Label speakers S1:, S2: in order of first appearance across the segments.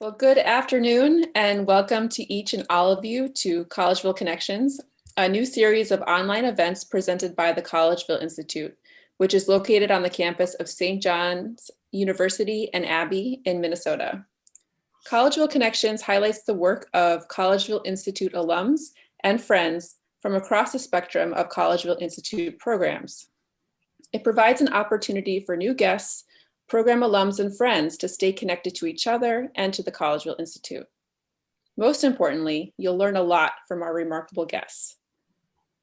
S1: Well, good afternoon and welcome to each and all of you to Collegeville Connections, a new series of online events presented by the Collegeville Institute, which is located on the campus of St. John's University and Abbey in Minnesota. Collegeville Connections highlights the work of Collegeville Institute alums and friends from across the spectrum of Collegeville Institute programs. It provides an opportunity for new guests, program alums, and friends to stay connected to each other and to the Collegeville Institute. Most importantly, you'll learn a lot from our remarkable guests.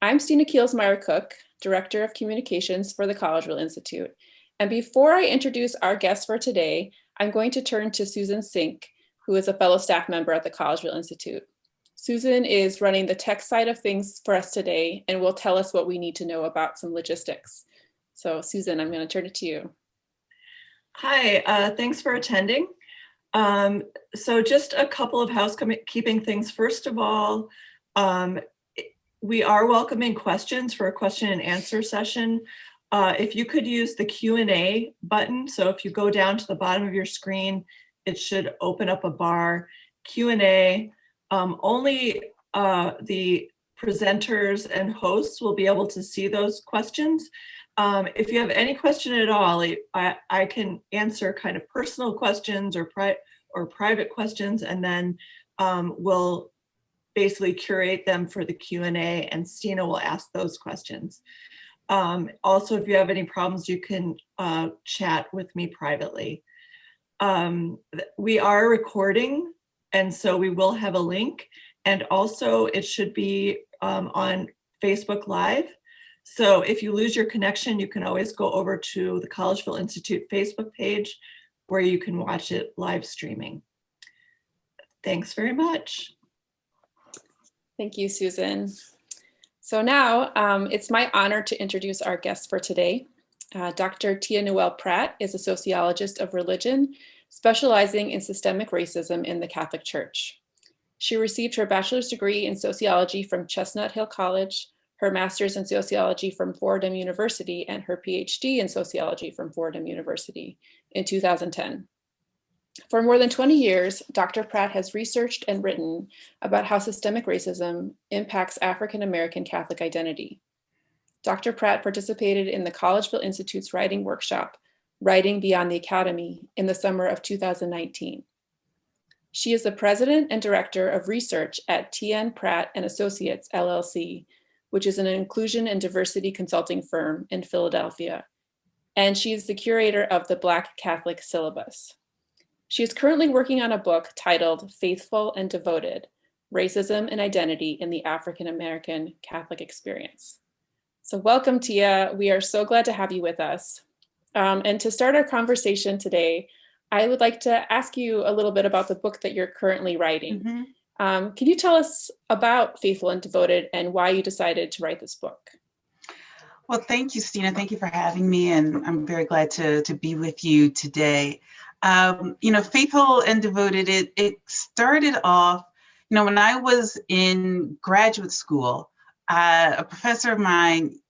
S1: I'm Stina Kielsmeyer-Cook, Director of Communications for the Collegeville Institute. And before I introduce our guest for today, I'm going to turn to Susan Sink, who is a fellow staff member at the Collegeville Institute. Susan is running the tech side of things for us today and will tell us what we need to know about some logistics. So Susan, I'm going to turn it to you.
S2: Hi, thanks for attending. So just a couple of housekeeping things. First of all, we are welcoming questions for a question and answer session. If you could use the Q&A button. So if you go down to the bottom of your screen, it should open up a bar. Q&A, only the presenters and hosts will be able to see those questions. If you have any question at all, I can answer kind of personal questions or private questions, and then we'll basically curate them for the Q&A, and Stina will ask those questions. Also, if you have any problems, you can chat with me privately. We are recording, and so we will have a link, and also it should be on Facebook Live. So if you lose your connection, you can always go over to the Collegeville Institute Facebook page where you can watch it live streaming. Thanks very much.
S1: Thank you, Susan. So now it's my honor to introduce our guest for today. Dr. Noelle Pratt is a sociologist of religion, specializing in systemic racism in the Catholic Church. She received her bachelor's degree in sociology from Chestnut Hill College, her master's in sociology from Fordham University, and her PhD in sociology from Fordham University in 2010. For more than 20 years, Dr. Pratt has researched and written about how systemic racism impacts African American Catholic identity. Dr. Pratt participated in the Collegeville Institute's writing workshop, Writing Beyond the Academy, in the summer of 2019. She is the president and director of research at TN Pratt and Associates, LLC, which is an inclusion and diversity consulting firm in Philadelphia. And she is the curator of the Black Catholic syllabus. She is currently working on a book titled Faithful and Devoted: Racism and Identity in the African American Catholic Experience. So welcome, Tia. We are so glad to have you with us. And to start our conversation today, I would like to ask you a little bit about the book that you're currently writing. Mm-hmm. Can you tell us about Faithful and Devoted and why you decided to write this book?
S3: Well, thank you, Stina. Thank you for having me, and I'm very glad to be with you today. Faithful and Devoted, it started off, when I was in graduate school, a professor of mine,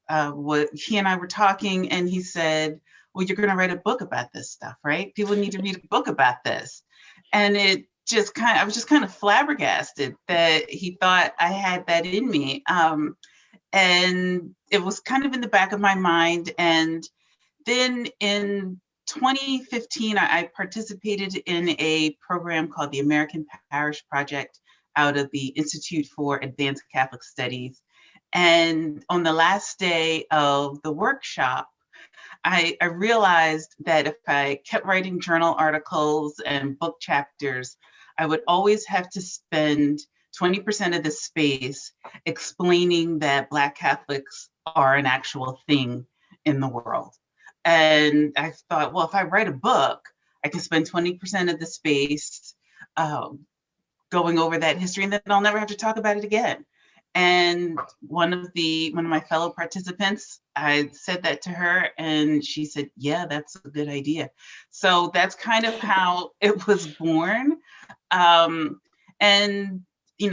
S3: he and I were talking, and he said, well, you're going to write a book about this stuff, right? People need to read a book about this. And I was just kind of flabbergasted that he thought I had that in me. And it was kind of in the back of my mind. And then in 2015, I participated in a program called the American Parish Project out of the Institute for Advanced Catholic Studies. And on the last day of the workshop, I realized that if I kept writing journal articles and book chapters, I would always have to spend 20% of the space explaining that Black Catholics are an actual thing in the world. And I thought, well, if I write a book, I can spend 20% of the space going over that history, and then I'll never have to talk about it again. And one of my fellow participants, I said that to her, and she said, yeah, that's a good idea. So that's kind of how it was born. And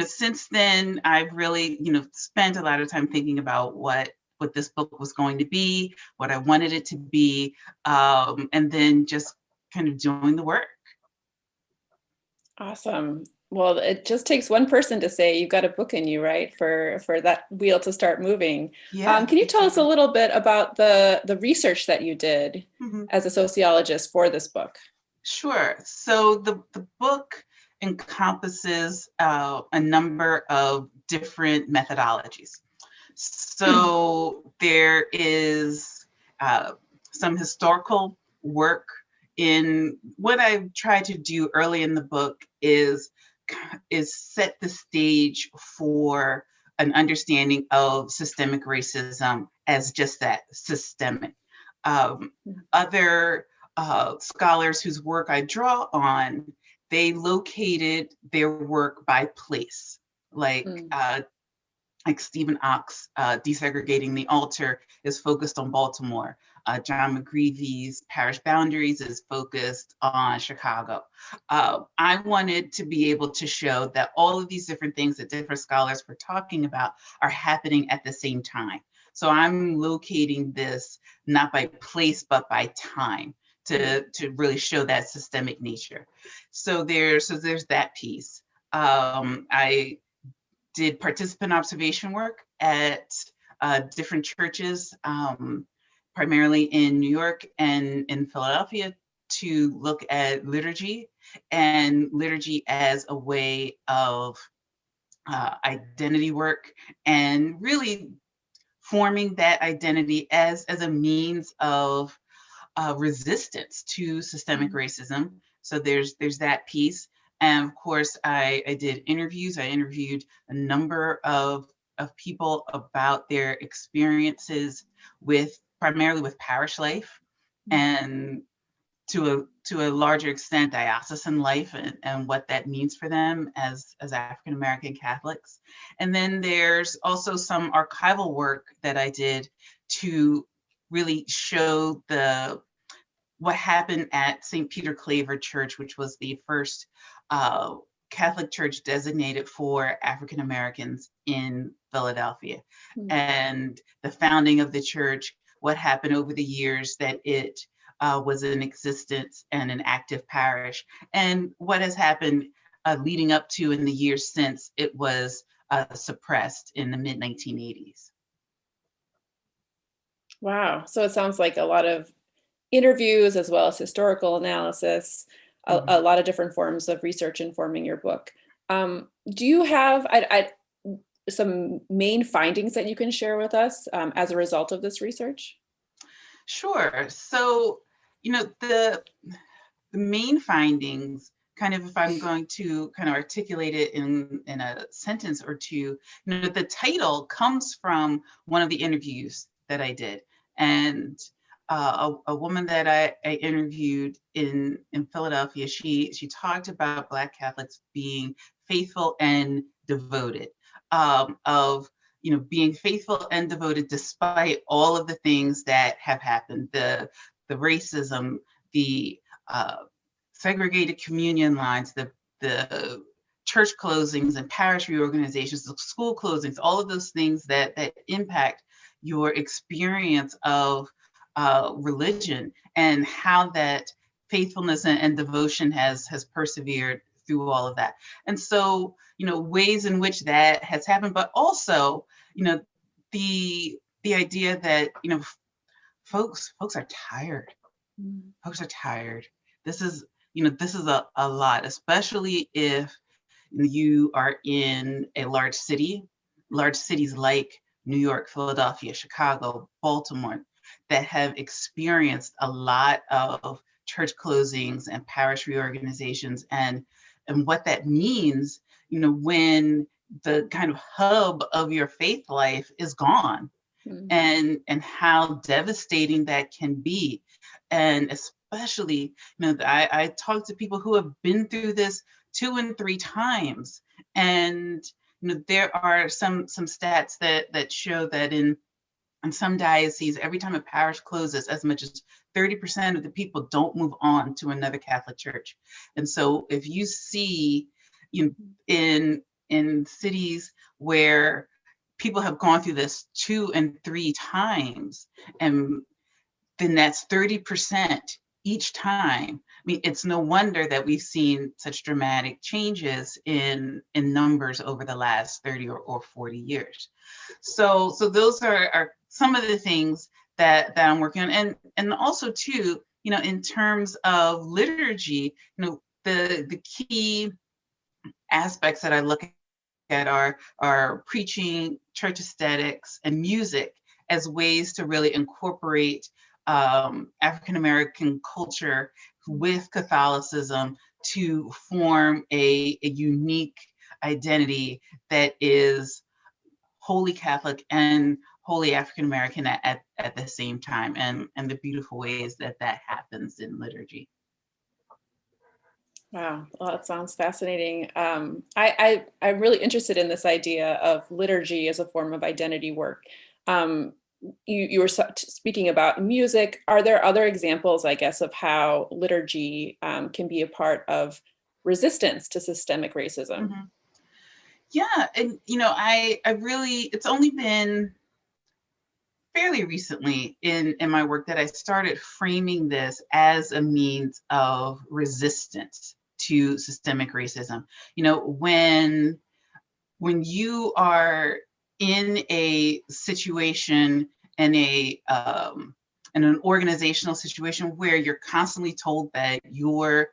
S3: since then, I've really, spent a lot of time thinking about what this book was going to be, what I wanted it to be, and then just kind of doing the work.
S1: Awesome. Well, it just takes one person to say you've got a book in you, right? For that wheel to start moving.
S3: Yeah.
S1: Can you tell us a little bit about the research that you did
S3: Mhm.
S1: as a sociologist for this book?
S3: Sure. So the book encompasses a number of different methodologies. So there is some historical work. In what I've tried to do early in the book is set the stage for an understanding of systemic racism as just that, systemic. Other scholars whose work I draw on, they located their work by place, like Stephen Ock's Desegregating the Altar is focused on Baltimore. John McGreevy's Parish Boundaries is focused on Chicago. I wanted to be able to show that all of these different things that different scholars were talking about are happening at the same time. So I'm locating this not by place, but by time to really show that systemic nature. So there's that piece. I did participant observation work at different churches, primarily in New York and in Philadelphia, to look at liturgy and liturgy as a way of identity work, and really forming that identity as a means of resistance to systemic racism. So there's that piece. And of course, I did interviews. I interviewed a number of people about their experiences primarily with parish life, and to a larger extent, diocesan life, and what that means for them as African American Catholics. And then there's also some archival work that I did to really show what happened at St. Peter Claver Church, which was the first Catholic church designated for African Americans in Philadelphia. And the founding of the church, what happened over the years that it was in existence and an active parish, and what has happened leading up to in the years since it was suppressed in the mid-1980s.
S1: Wow. So it sounds like a lot of interviews as well as historical analysis, a lot of different forms of research informing your book. Do you have some main findings that you can share with us as a result of this research?
S3: Sure. So, the main findings, kind of, if I'm going to kind of articulate it in a sentence or two, the title comes from one of the interviews that I did. And a woman that I interviewed in Philadelphia, she talked about Black Catholics being faithful and devoted, of being faithful and devoted despite all of the things that have happened, the racism, the segregated communion lines, the church closings and parish reorganizations, the school closings, all of those things that impact your experience of religion, and how that faithfulness and devotion has persevered through all of that. And so, ways in which that has happened, but also, the idea that, folks are tired. Folks are tired. This is a lot, especially if you are in a large cities like New York, Philadelphia, Chicago, Baltimore, that have experienced a lot of church closings and parish reorganizations, and what that means, when the kind of hub of your faith life is gone, and how devastating that can be. And especially, I talk to people who have been through this 2 and 3 times, and there are some stats that show that in some dioceses, every time a parish closes, as much as 30% of the people don't move on to another Catholic church. And so if you see in cities where people have gone through this 2 and 3 times, and then that's 30% each time. I mean, it's no wonder that we've seen such dramatic changes in numbers over the last 30 or 40 years. So those are some of the things that I'm working on. And also too, you know, in terms of liturgy, you know, the key aspects that I look at are preaching, church aesthetics, and music as ways to really incorporate African American culture with Catholicism to form a unique identity that is wholly Catholic and wholly African American at the same time, and the beautiful ways that happens in liturgy.
S1: Wow, well, that sounds fascinating. I'm really interested in this idea of liturgy as a form of identity work. You were speaking about music. Are there other examples, I guess, of how liturgy can be a part of resistance to systemic racism?
S3: Mm-hmm. Yeah, and you know, I really, it's only been fairly recently in my work that I started framing this as a means of resistance to systemic racism. You know, when you are in a situation and in an organizational situation where you're constantly told that your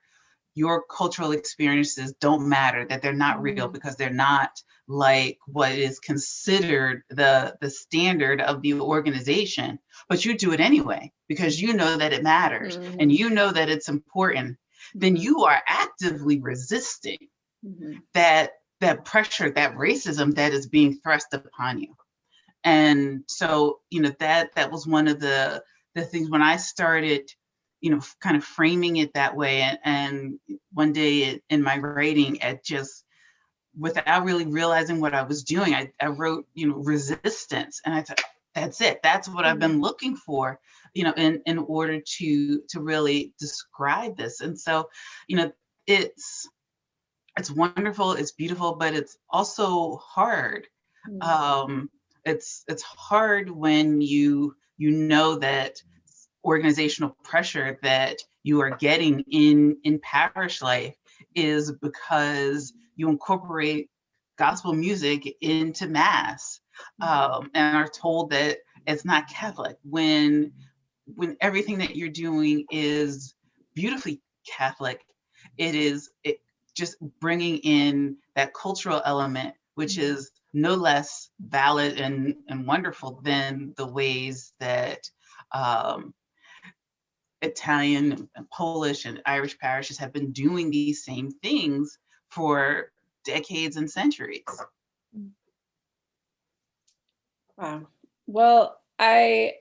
S3: cultural experiences don't matter, that they're not real because they're not like what is considered the standard of the organization, but you do it anyway because you know that it matters and you know that it's important, then you are actively resisting that pressure, that racism that is being thrust upon you. And so, you know, that was one of the things when I started, you know, kind of framing it that way. And one day in my writing, it just, without really realizing what I was doing, I wrote, you know, resistance. And I thought, that's it. That's what I've been looking for, you know, in order to really describe this. And so, you know, it's wonderful, it's beautiful, but it's also hard. It's hard when you know that organizational pressure that you are getting in parish life is because you incorporate gospel music into mass, and are told that it's not Catholic when everything that you're doing is beautifully Catholic. It just bringing in that cultural element, which is no less valid and wonderful than the ways that Italian and Polish and Irish parishes have been doing these same things for decades and centuries.
S1: Wow. Well, I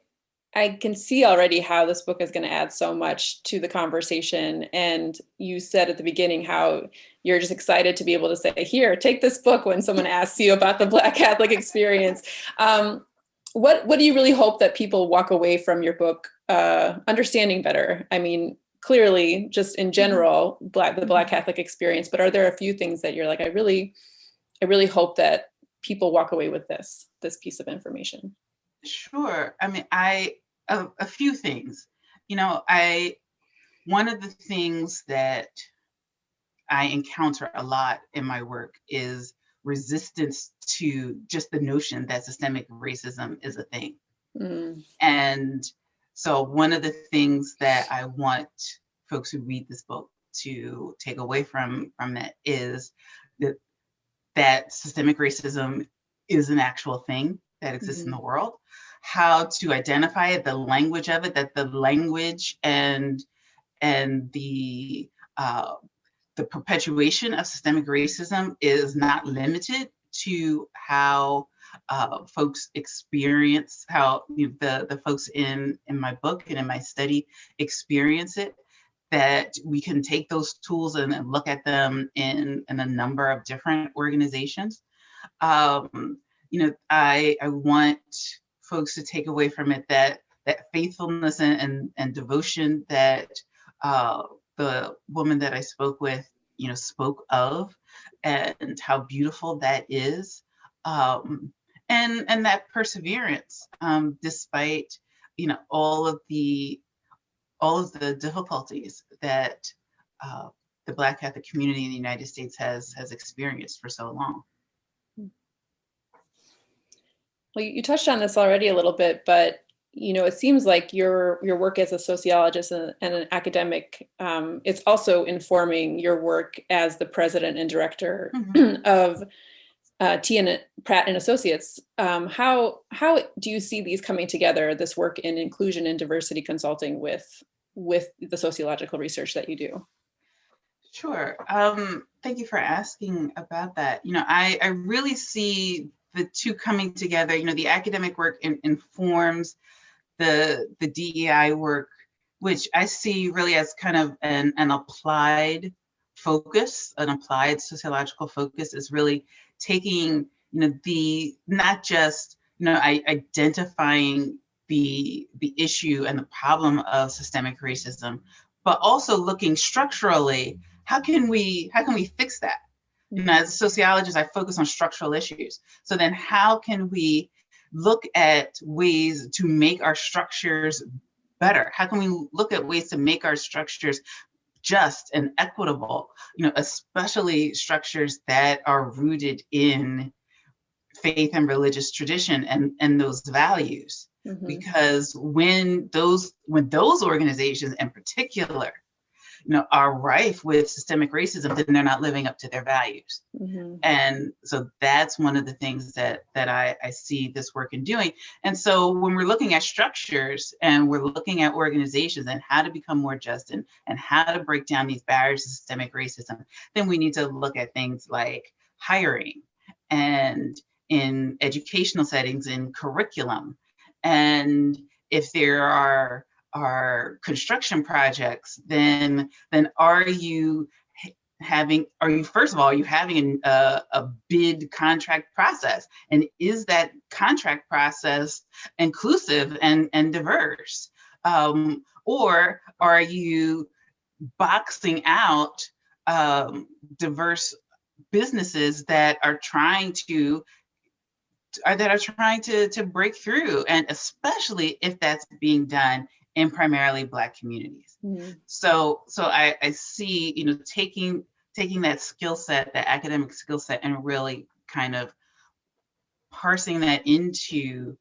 S1: can see already how this book is going to add so much to the conversation. And you said at the beginning how you're just excited to be able to say, here, take this book when someone asks you about the Black Catholic experience. What do you really hope that people walk away from your book understanding better? I mean, clearly, just in general, the Black Catholic experience, but are there a few things that you're like, I really hope that people walk away with this piece of information?
S3: Sure. I mean, a few things. You know, one of the things that I encounter a lot in my work is resistance to just the notion that systemic racism is a thing. And so one of the things that I want folks who read this book to take away from that is that systemic racism is an actual thing that exists in the world. How to identify it, the language of it, that the language and the perpetuation of systemic racism is not limited to how folks experience, how the folks in my book and in my study experience it, that we can take those tools and look at them in a number of different organizations. You know, I want folks to take away from it that faithfulness and devotion that the woman that I spoke with, you know, spoke of, and how beautiful that is, and that perseverance, despite, you know, all of the difficulties that the Black Catholic community in the United States has experienced for so long.
S1: Well, you touched on this already a little bit, but it seems like your work as a sociologist and an academic, it's also informing your work as the president and director of Pratt and Associates. How do you see these coming together, this work in inclusion and diversity consulting with the sociological research that you do?
S3: Sure. Thank you for asking about that. I really see the two coming together. The academic work informs the DEI work, which I see really as kind of an applied focus, an applied sociological focus, is really taking, the not just, identifying the issue and the problem of systemic racism, but also looking structurally, how can we fix that? As a sociologist, I focus on structural issues. So then how can we look at ways to make our structures better? How can we look at ways to make our structures just and equitable, especially structures that are rooted in faith and religious tradition and those values? Because when those organizations in particular, are rife with systemic racism, then they're not living up to their values. And so that's one of the things that I see this work in doing. And so when we're looking at structures and we're looking at organizations and how to become more just and how to break down these barriers to systemic racism, then we need to look at things like hiring and in educational settings, in curriculum. And if there are construction projects, then are you having a bid contract process? And is that contract process inclusive and diverse? Or are you boxing out diverse businesses that are trying to break through, and especially if that's being done in primarily Black communities. So I see, taking that skill set, that academic skill set, and really kind of parsing that into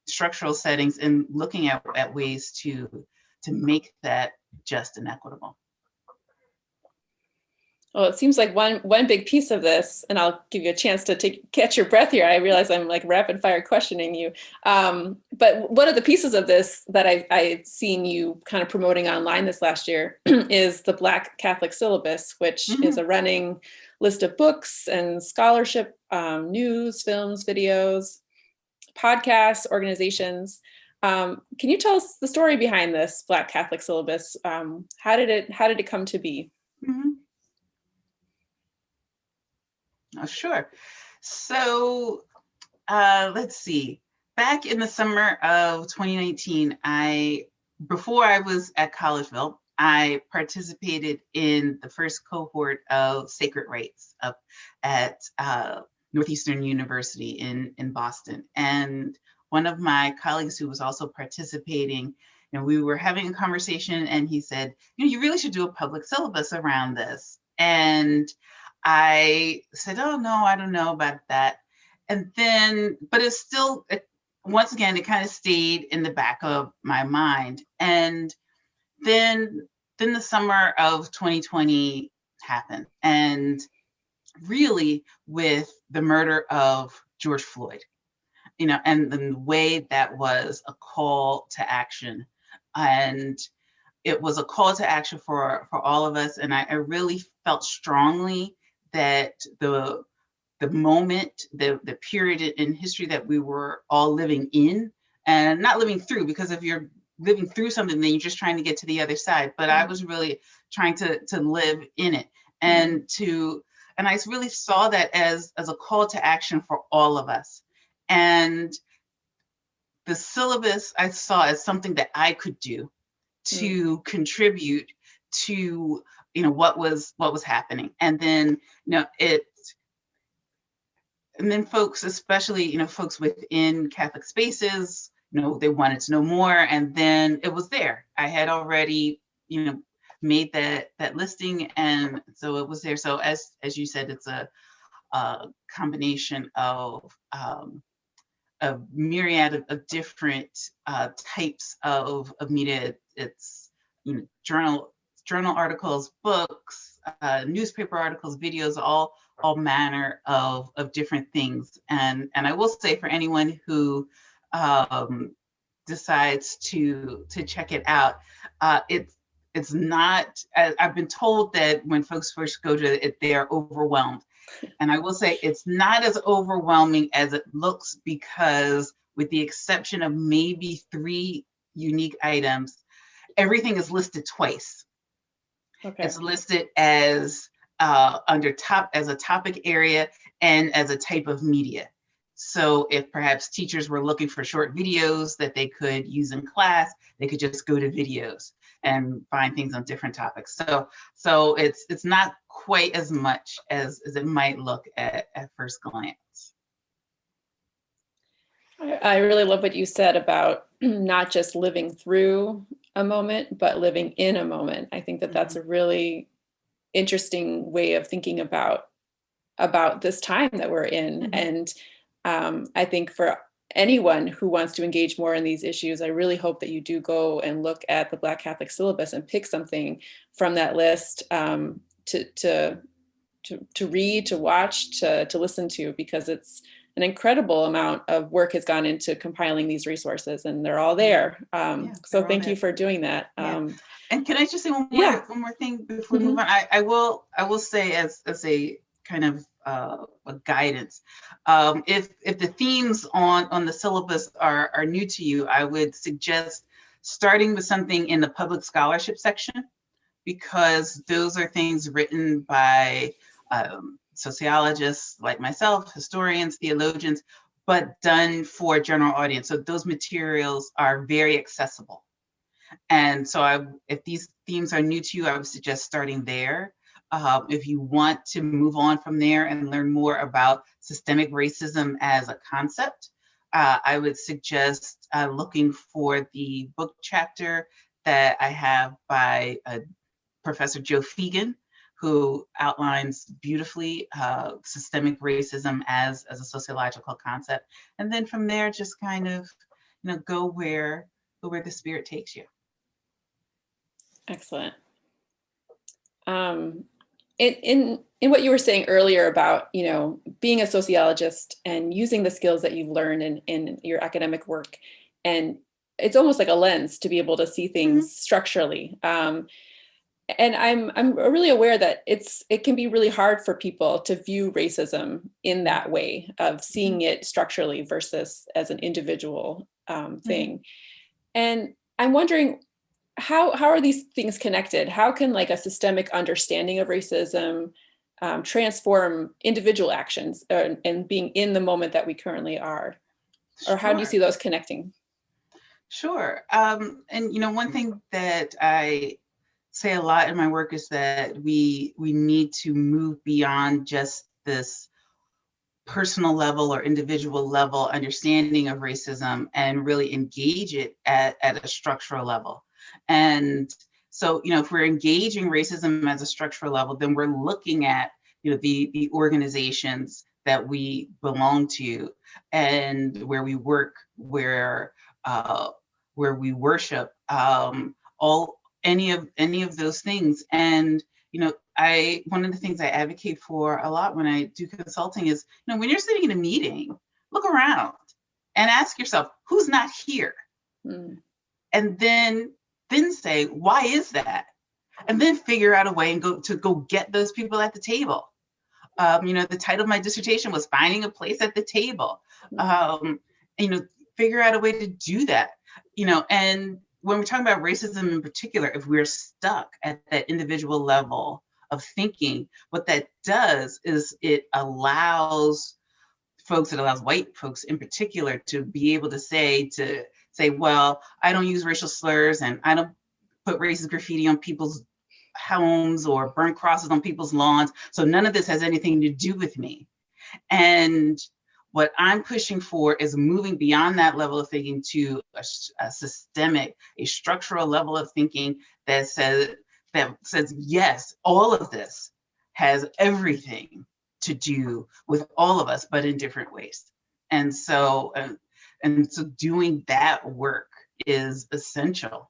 S3: structural settings and looking at ways to make that just and equitable.
S1: Well, it seems like one big piece of this, and I'll give you a chance to catch your breath here. I realize I'm like rapid fire questioning you. But one of the pieces of this that I've seen you kind of promoting online this last year is the Black Catholic syllabus, which is a running list of books and scholarship, news, films, videos, podcasts, organizations. Can you tell us the story behind this Black Catholic syllabus? How did it come to be?
S3: Oh, sure. So let's see. Back in the summer of 2019, before I was at Collegeville, I participated in the first cohort of Sacred Rites up at Northeastern University in Boston. And one of my colleagues who was also participating, we were having a conversation, and he said, you really should do a public syllabus around this. And I said, oh, no, I don't know about that. And then, but it's still, once again, it kind of stayed in the back of my mind. And then the summer of 2020 happened. And really with the murder of George Floyd, and the way that was a call to action. And it was a call to action for all of us. And I really felt strongly that the moment, the period in history that we were all living in, and not living through, because if you're living through something, then you're just trying to get to the other side. But I was really trying to live in it, and I really saw that as a call to action for all of us. And the syllabus I saw as something that I could do to contribute to what was happening. And then and then folks, especially folks within Catholic spaces, they wanted to know more. And then it was there. I had already made that listing, and so it was there. So as you said, it's a combination of a myriad of different types of media. It's journal articles, books, newspaper articles, videos, all manner of different things. And I will say, for anyone who decides to check it out, it's not. I've been told that when folks first go to it, they are overwhelmed. And I will say it's not as overwhelming as it looks, because with the exception of maybe 3 unique items, everything is listed twice.
S1: Okay.
S3: It's listed as as a topic area and as a type of media. So if perhaps teachers were looking for short videos that they could use in class, they could just go to videos and find things on different topics. So it's not quite as much as it might look at first glance.
S1: I really love what you said about not just living through a moment, but living in a moment. I think that that's a really interesting way of thinking about this time that we're in. And I think for anyone who wants to engage more in these issues, I really hope that you do go and look at the Black Catholic syllabus and pick something from that list to read, to watch, to listen to, because it's an incredible amount of work has gone into compiling these resources, and they're all there. So thank you for doing that.
S3: And can I just say one more thing before we move on? I will say as a kind of a guidance, if the themes on the syllabus are new to you, I would suggest starting with something in the public scholarship section, because those are things written by sociologists like myself, historians, theologians, but done for a general audience. So those materials are very accessible. And so if these themes are new to you, I would suggest starting there. If you want to move on from there and learn more about systemic racism as a concept, I would suggest looking for the book chapter that I have by Professor Joe Fegan, who outlines beautifully systemic racism as a sociological concept. And then from there, just kind of go where the spirit takes you.
S1: Excellent. In what you were saying earlier about being a sociologist and using the skills that you've learned in your academic work, and it's almost like a lens to be able to see things structurally. And I'm really aware that it can be really hard for people to view racism in that way of seeing it structurally versus as an individual thing. And I'm wondering, how are these things connected? How can like a systemic understanding of racism transform individual actions and being in the moment that we currently are? Or how do you see those connecting?
S3: Sure. And one thing that I say a lot in my work is that we need to move beyond just this personal level or individual level understanding of racism and really engage it at a structural level. And so, if we're engaging racism as a structural level, then we're looking at, the organizations that we belong to and where we work, where we worship, any of those things. And one of the things I advocate for a lot when I do consulting is, when you're sitting in a meeting, look around and ask yourself, who's not here? And then say, why is that? And then figure out a way and go get those people at the table. The title of my dissertation was Finding a Place at the Table. Figure out a way to do that. And when we're talking about racism in particular, if we're stuck at that individual level of thinking, what that does is it allows white folks in particular to be able to say, well, I don't use racial slurs and I don't put racist graffiti on people's homes or burn crosses on people's lawns. So none of this has anything to do with me. And what I'm pushing for is moving beyond that level of thinking to a systemic, a structural level of thinking that says that says, yes, all of this has everything to do with all of us, but in different ways. And so doing that work is essential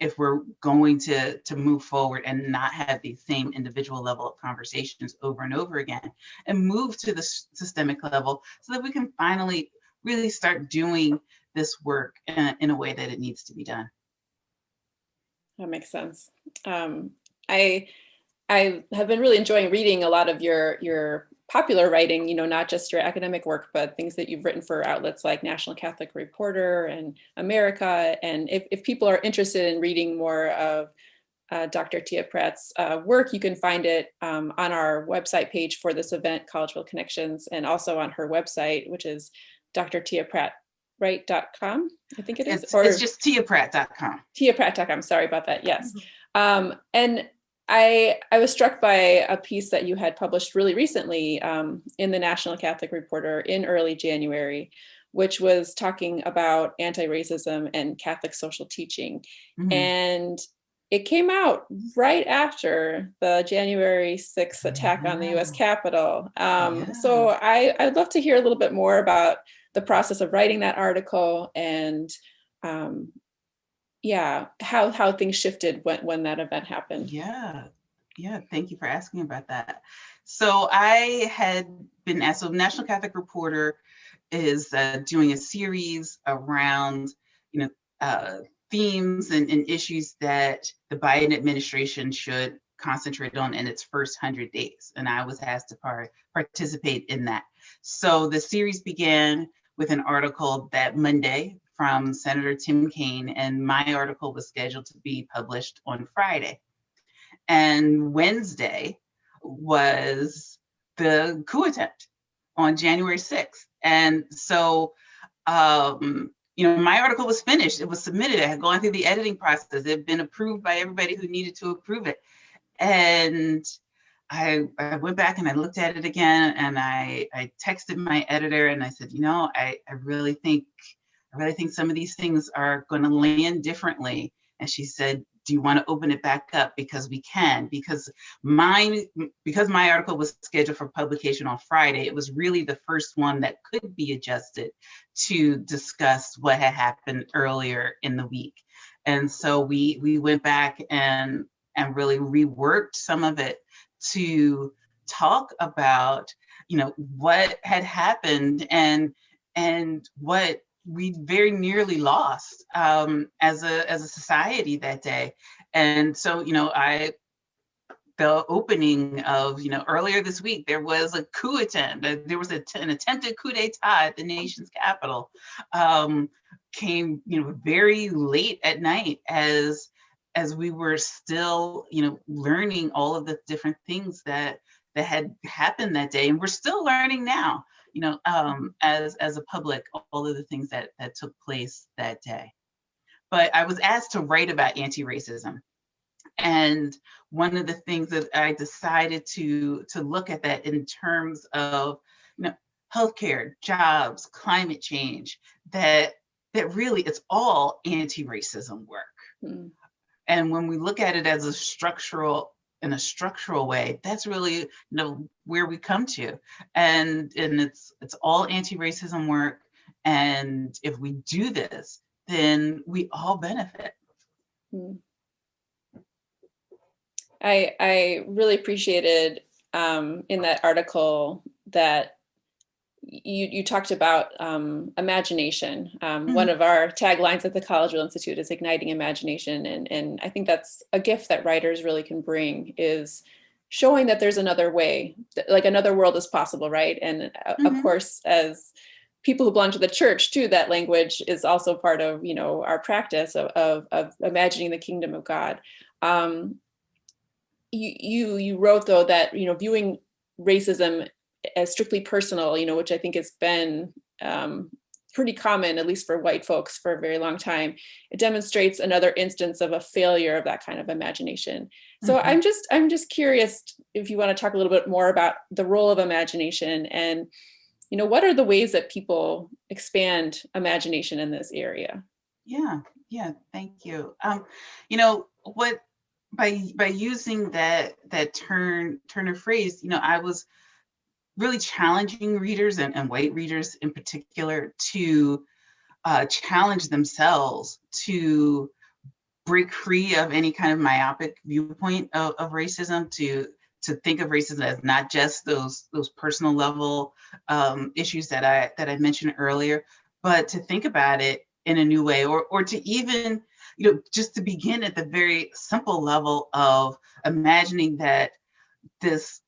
S3: if we're going to move forward and not have the same individual level of conversations over and over again, and move to the systemic level so that we can finally really start doing this work in a way that it needs to be done.
S1: That makes sense. I have been really enjoying reading a lot of your popular writing, you know, not just your academic work, but things that you've written for outlets like National Catholic Reporter and America. And if people are interested in reading more of Dr. Tia Pratt's work, you can find it on our website page for this event, Collegeville Connections, and also on her website, which is drtiapratt.com, I think it is.
S3: It's just tiapratt.com.
S1: Tiapratt.com, sorry about that, yes. And I was struck by a piece that you had published really recently in the National Catholic Reporter in early January, which was talking about anti-racism and Catholic social teaching. Mm-hmm. And it came out right after the January 6th attack on the US Capitol. So I'd love to hear a little bit more about the process of writing that article and how things shifted when that event happened.
S3: Yeah, thank you for asking about that. So I had been asked, so National Catholic Reporter is doing a series around, themes and issues that the Biden administration should concentrate on in its first 100 days. And I was asked to participate in that. So the series began with an article that Monday from Senator Tim Kaine, and my article was scheduled to be published on Friday. And Wednesday was the coup attempt on January 6th. And so, my article was finished. It was submitted. I had gone through the editing process. It had been approved by everybody who needed to approve it. And I went back and I looked at it again, and I texted my editor and I said, I really think some of these things are going to land differently. And she said, do you want to open it back up? Because we can, because my article was scheduled for publication on Friday. It was really the first one that could be adjusted to discuss what had happened earlier in the week. And so we went back and really reworked some of it to talk about, what had happened and what we very nearly lost as a society that day. And so, the opening of, earlier this week, there was a coup attempt. There was an attempted coup d'etat at the nation's capital. Came, very late at night as we were still, learning all of the different things that had happened that day. And we're still learning now, as a public, all of the things that took place that day. But I was asked to write about anti-racism. And one of the things that I decided to look at that in terms of, healthcare, jobs, climate change, that really it's all anti-racism work. Mm. And when we look at it as in a structural way, that's really, where we come to. And it's all anti-racism work. And if we do this, then we all benefit.
S1: Mm. I really appreciated in that article that you talked about imagination. Mm-hmm. One of our taglines at the Collegeville Institute is igniting imagination. And I think that's a gift that writers really can bring, is showing that there's another way, like another world is possible, right? And mm-hmm. of course, as people who belong to the church too, that language is also part of, our practice of imagining the kingdom of God. You wrote, though, that, viewing racism as strictly personal, which I think has been pretty common, at least for white folks, for a very long time. It demonstrates another instance of a failure of that kind of imagination. So mm-hmm. I'm just curious if you want to talk a little bit more about the role of imagination and, what are the ways that people expand imagination in this area?
S3: Yeah, thank you. by using that turn of phrase, I was really challenging readers and white readers in particular to challenge themselves to break free of any kind of myopic viewpoint of racism, to think of racism as not just those personal level issues that I mentioned earlier, but to think about it in a new way, or to even, just to begin at the very simple level of imagining that this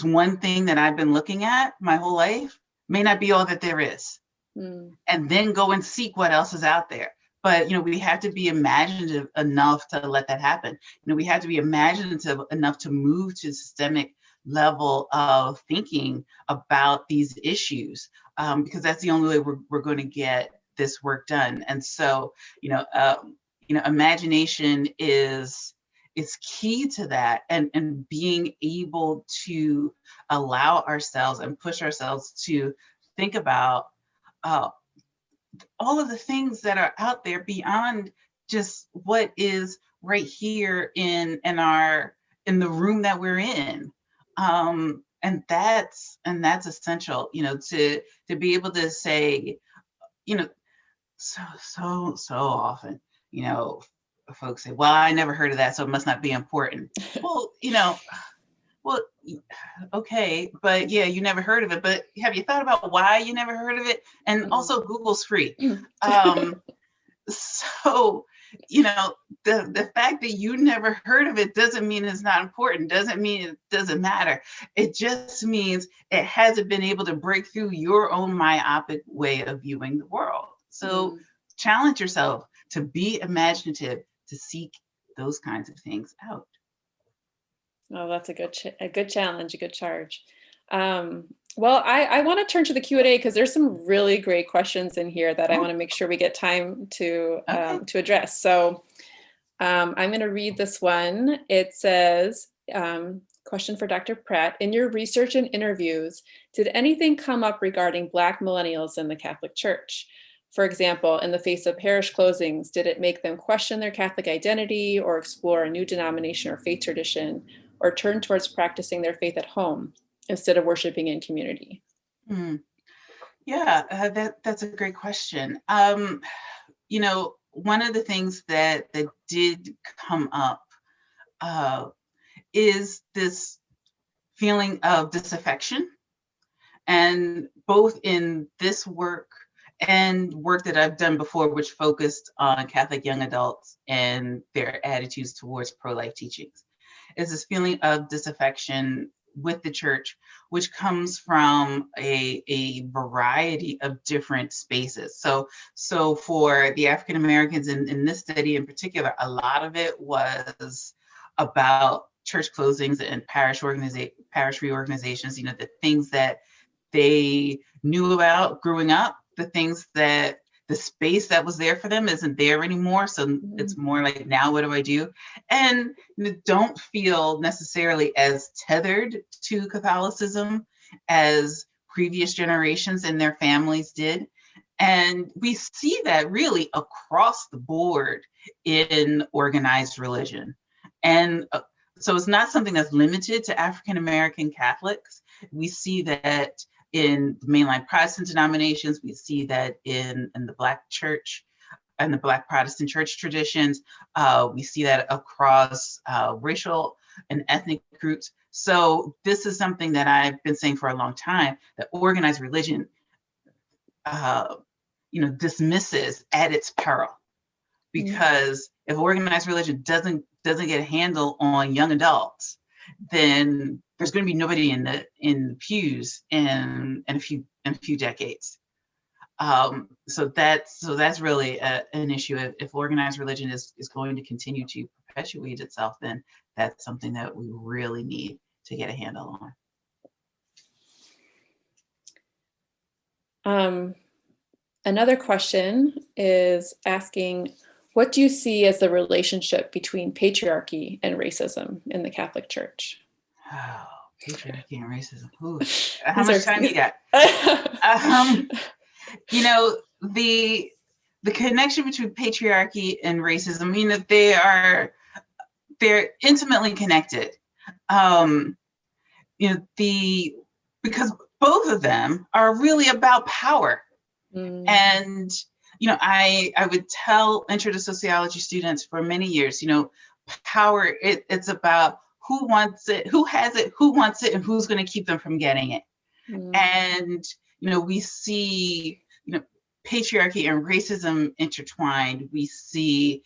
S3: one thing that I've been looking at my whole life may not be all that there is. And then go and seek what else is out there. But, we have to be imaginative enough to let that happen. We have to be imaginative enough to move to a systemic level of thinking about these issues, because that's the only way we're going to get this work done. And so, imagination is key to that, and being able to allow ourselves and push ourselves to think about all of the things that are out there beyond just what is right here in the room that we're in, and that's essential, to be able to say, so often, folks say, well, I never heard of that, so it must not be important. Well, okay, but yeah, you never heard of it, but have you thought about why you never heard of it? And also Google's free. So, the fact that you never heard of it doesn't mean it's not important, doesn't mean it doesn't matter. It just means it hasn't been able to break through your own myopic way of viewing the world. So challenge yourself to be imaginative, to seek those kinds of things out.
S1: Oh, that's a good challenge, a good charge. Well, I want to turn to the Q&A because there's some really great questions in here that I want to make sure we get time to address. So I'm going to read this one. It says, question for Dr. Pratt. In your research and interviews, did anything come up regarding Black millennials in the Catholic Church? For example, in the face of parish closings, did it make them question their Catholic identity or explore a new denomination or faith tradition, or turn towards practicing their faith at home instead of worshiping in community?
S3: Yeah, that's a great question. One of the things that did come up is this feeling of disaffection, and both in this work and work that I've done before, which focused on Catholic young adults and their attitudes towards pro-life teachings, is this feeling of disaffection with the church, which comes from a variety of different spaces. So for the African Americans in this study in particular, a lot of it was about church closings and parish reorganizations, the things that they knew about growing up, the things that the space that was there for them isn't there anymore. So it's more like, now what do I do? And don't feel necessarily as tethered to Catholicism as previous generations and their families did. And we see that really across the board in organized religion. And so it's not something that's limited to African American Catholics. We see that in the mainline Protestant denominations, we see that in the Black church and the Black Protestant church traditions. We see that across racial and ethnic groups. So this is something that I've been saying for a long time, that organized religion, dismisses at its peril. Because if organized religion doesn't get a handle on young adults, then there's going to be nobody in the pews in a few decades. So that's really an issue. If organized religion is going to continue to perpetuate itself, then that's something that we really need to get a handle
S1: on. Another question is asking, what do you see as the relationship between patriarchy and racism in the Catholic Church?
S3: Oh, patriarchy and racism. Ooh, how much time you got? The connection between patriarchy and racism, they are they're intimately connected. Because both of them are really about power. And, I would tell intro to sociology students for many years, power, it's about who wants it, who has it, who wants it, and who's going to keep them from getting it. And, we see, patriarchy and racism intertwined. We see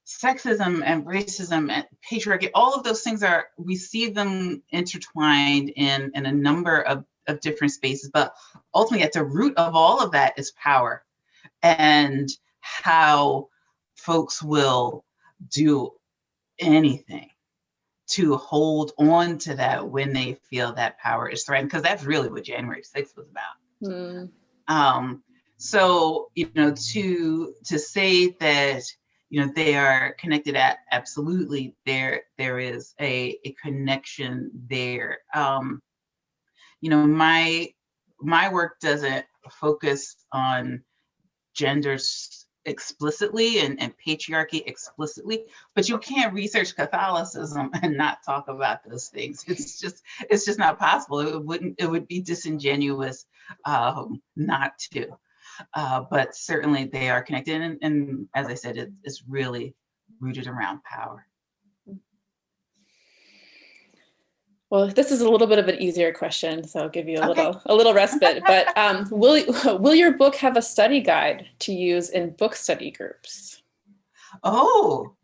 S3: sexism and racism and patriarchy. All of those things we see them intertwined in a number of different spaces. But ultimately, at the root of all of that is power, and how folks will do anything to hold on to that when they feel that power is threatened, because that's really what January 6th was about. So, to say that, they are connected, absolutely, there is a connection there. My work doesn't focus on genders explicitly and patriarchy explicitly, but you can't research Catholicism and not talk about those things. It's just not possible. It would be disingenuous not to. But certainly they are connected, and as I said, it's really rooted around power.
S1: Well, this is a little bit of an easier question, so I'll give you a little respite. But will your book have a study guide to use in book study groups?
S3: Oh,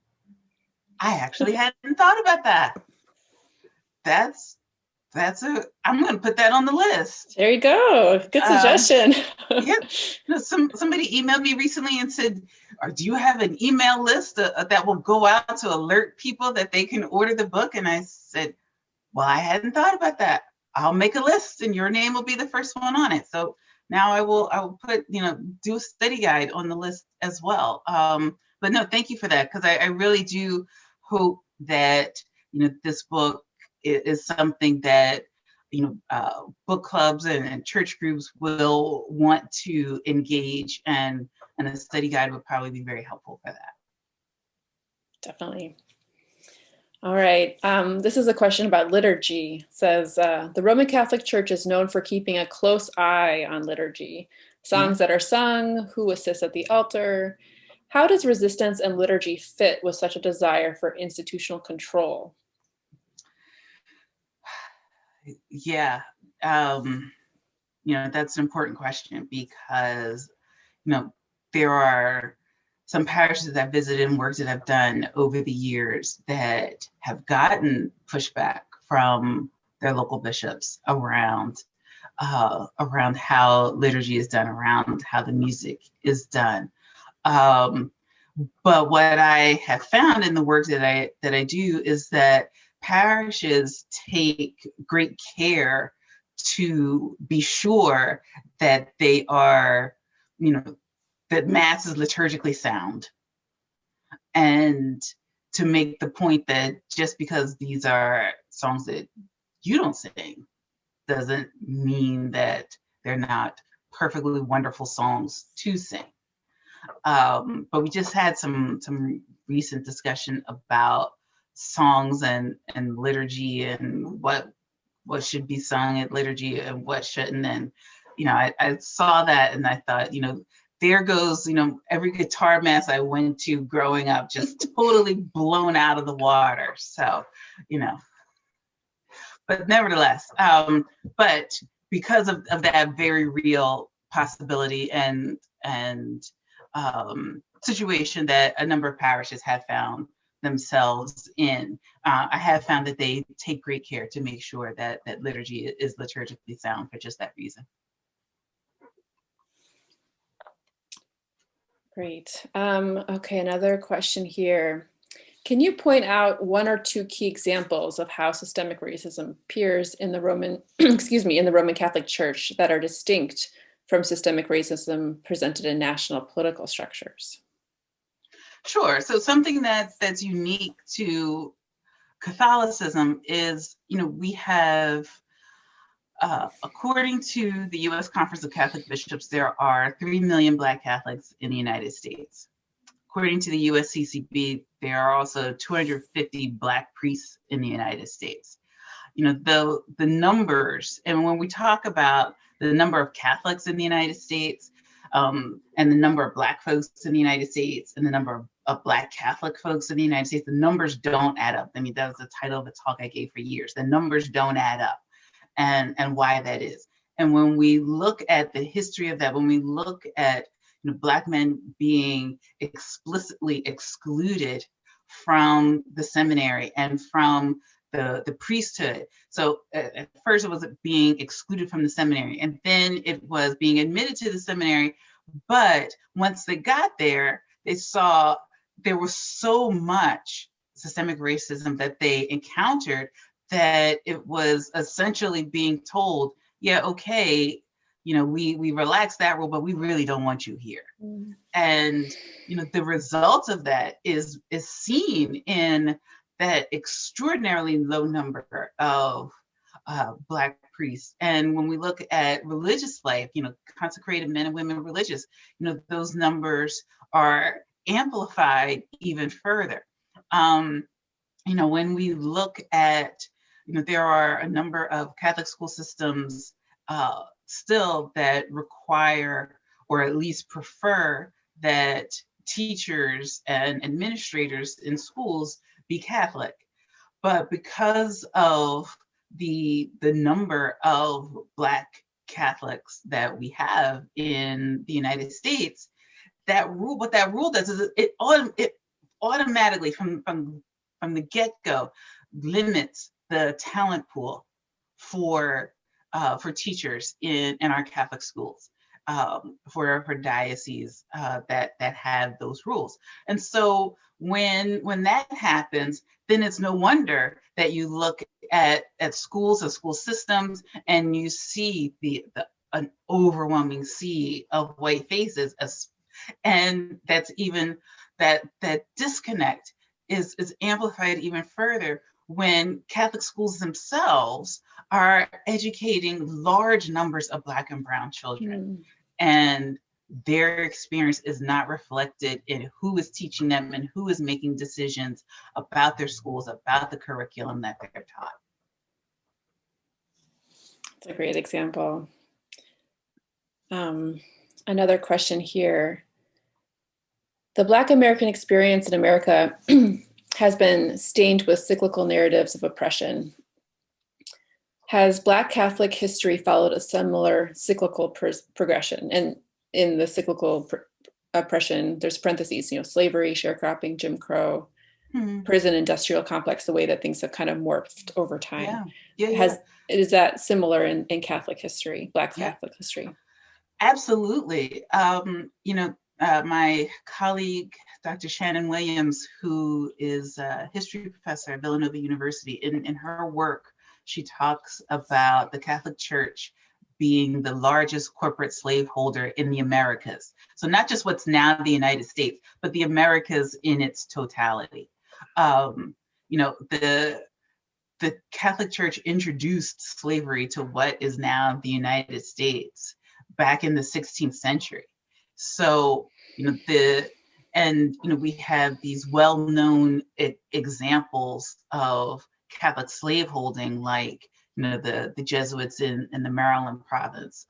S3: I actually hadn't thought about that. I'm going to put that on the list.
S1: There you go. Good suggestion.
S3: Yeah. Somebody emailed me recently and said, do you have an email list that will go out to alert people that they can order the book? And I said, well, I hadn't thought about that. I'll make a list and your name will be the first one on it. So now I will put, do a study guide on the list as well. But no, thank you for that, because I really do hope that, this book is something that, book clubs and church groups will want to engage, and a study guide would probably be very helpful for that.
S1: Definitely. All right. This is a question about liturgy. It says, the Roman Catholic Church is known for keeping a close eye on liturgy, songs that are sung, who assists at the altar. How does resistance and liturgy fit with such a desire for institutional control?
S3: Yeah, that's an important question, because, there are some parishes that I've visited and works that I've done over the years that have gotten pushback from their local bishops around how liturgy is done, around how the music is done. But what I have found in the work that I do is that parishes take great care to be sure that they are, that Mass is liturgically sound, and to make the point that just because these are songs that you don't sing doesn't mean that they're not perfectly wonderful songs to sing. But we just had some recent discussion about songs and liturgy, and what should be sung at liturgy and what shouldn't. And I saw that and I thought, there goes, every guitar mass I went to growing up, just totally blown out of the water. So, but nevertheless, but because of that very real possibility and situation that a number of parishes have found themselves in, I have found that they take great care to make sure that liturgy is liturgically sound for just that reason.
S1: Great. Okay, another question here. Can you point out one or two key examples of how systemic racism appears in the Roman, in the Roman Catholic Church that are distinct from systemic racism presented in national political structures?
S3: Sure. So something that's unique to Catholicism is, we have, according to the U.S. Conference of Catholic Bishops, there are 3 million Black Catholics in the United States. According to the USCCB, there are also 250 Black priests in the United States. You know, the numbers, and when we talk about the number of Catholics in the United States, and the number of Black folks in the United States, and the number of Black Catholic folks in the United States, the numbers don't add up. I mean, that was the title of a talk I gave for years. The numbers don't add up, and why that is. And when we look at the history of that, when we look at, you know, Black men being explicitly excluded from the seminary and from the priesthood. So at first it was being excluded from the seminary, and then it was being admitted to the seminary. But once they got there, they saw there was so much systemic racism that they encountered that it was essentially being told, yeah, okay, you know, we relaxed that rule, but we really don't want you here. Mm. And, you know, the result of that is seen in that extraordinarily low number of Black priests. And when we look at religious life, you know, consecrated men and women religious, you know, those numbers are amplified even further. You know, when we look at, you know, there are a number of Catholic school systems still that require, or at least prefer, that teachers and administrators in schools be Catholic. But because of the number of Black Catholics that we have in the United States, that rule, what that rule does is it automatically from the get-go limits the talent pool for teachers in our Catholic schools, for dioceses that have those rules. And so when that happens, then it's no wonder that you look at schools and school systems and you see an overwhelming sea of white faces, and that's even that disconnect is amplified even further when Catholic schools themselves are educating large numbers of Black and brown children. And their experience is not reflected in who is teaching them and who is making decisions about their schools, about the curriculum that they're taught.
S1: That's a great example. Another question here. The Black American experience in America has been stained with cyclical narratives of oppression. Has Black Catholic history followed a similar cyclical progression? And in the cyclical oppression, there's parentheses, you know, slavery, sharecropping, Jim Crow, prison industrial complex, the way that things have kind of morphed over time. Is that similar in Catholic history, Black Catholic history?
S3: Absolutely. You know, my colleague, Dr. Shannon Williams, who is a history professor at Villanova University, in her work, she talks about the Catholic Church being the largest corporate slaveholder in the Americas. So not just what's now the United States, but the Americas in its totality. You know, the Catholic Church introduced slavery to what is now the United States back in the 16th century. So, you know, we have these well-known examples of Catholic slaveholding, like, you know, the Jesuits in the Maryland province.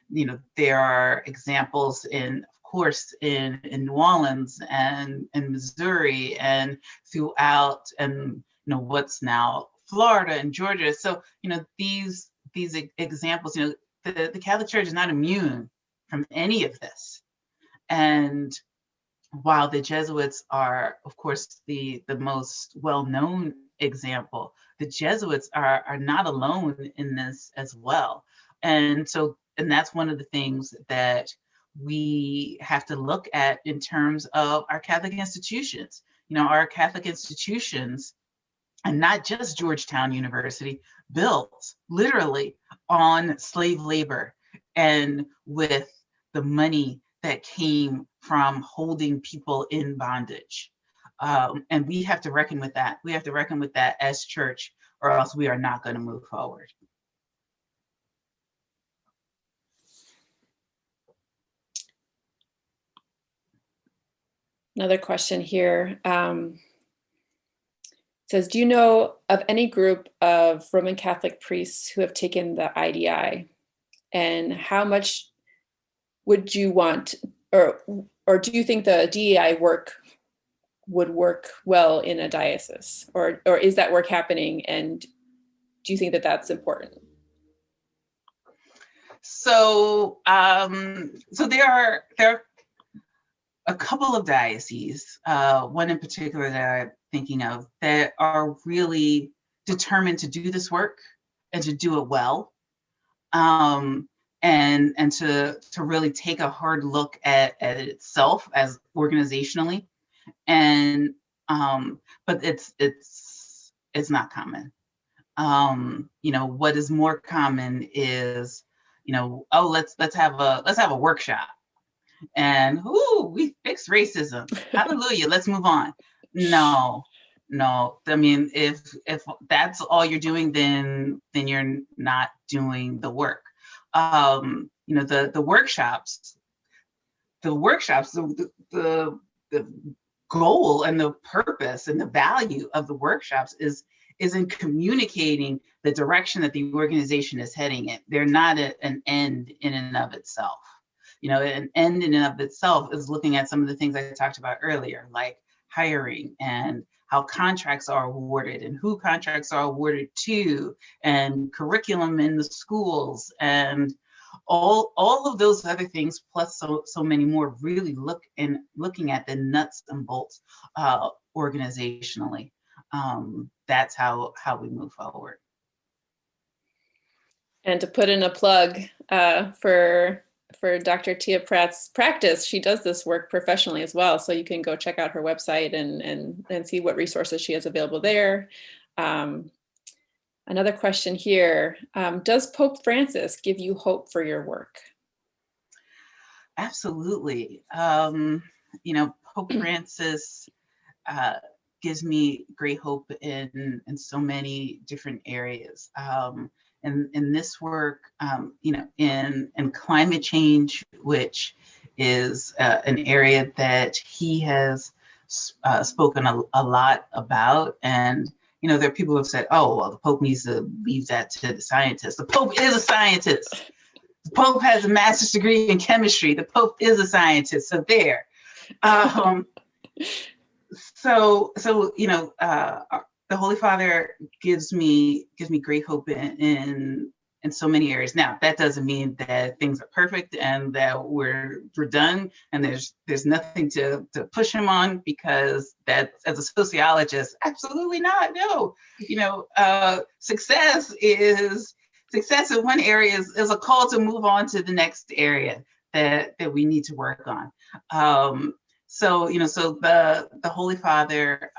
S3: You know, there are examples of course, in New Orleans and in Missouri and throughout, and, you know, what's now Florida and Georgia. So, you know, these examples, you know, the Catholic Church is not immune from any of this. And while the Jesuits are, of course, the most well-known example, the Jesuits are not alone in this as well. And that's one of the things that we have to look at in terms of our Catholic institutions. You know, our Catholic institutions, and not just Georgetown University, built literally on slave labor and with the money that came from holding people in bondage. And we have to reckon with that. We have to reckon with that as church, or else we are not going to move forward.
S1: Another question here. Says, do you know of any group of Roman Catholic priests who have taken the IDI? And how much would you want, or do you think the DEI work would work well in a diocese? Or is that work happening? And do you think that that's important?
S3: So, so there are a couple of dioceses, one in particular that I'm thinking of, that are really determined to do this work and to do it well, and to really take a hard look at it itself as organizationally, and but it's not common. What is more common is, oh, let's have a workshop, and we fix racism. Hallelujah, let's move on. No. I mean, if that's all you're doing, then you're not doing the work. The workshops, the goal and the purpose and the value of the workshops is in communicating the direction that the organization is heading in. They're not an end in and of itself. An end in and of itself is looking at some of the things I talked about earlier, like hiring and how contracts are awarded and who contracts are awarded to, and curriculum in the schools, and all of those other things, plus so many more, really looking at the nuts and bolts organizationally. That's how we move forward.
S1: And to put in a plug for Dr. Tia Pratt's practice, she does this work professionally as well. So you can go check out her website and see what resources she has available there. Another question here, does Pope Francis give you hope for your work? Absolutely.
S3: Pope Francis gives me great hope in so many different areas. In this work, in climate change, which is an area that he has spoken a lot about. And, there are people who have said, oh, well, the Pope needs to leave that to the scientists. The Pope is a scientist. The Pope has a master's degree in chemistry. The Pope is a scientist. So there. The Holy Father gives me great hope in so many areas. Now, that doesn't mean that things are perfect and that we're done and there's nothing to push him on, because that, as a sociologist, absolutely not. No, success in one area is a call to move on to the next area that we need to work on. So the Holy Father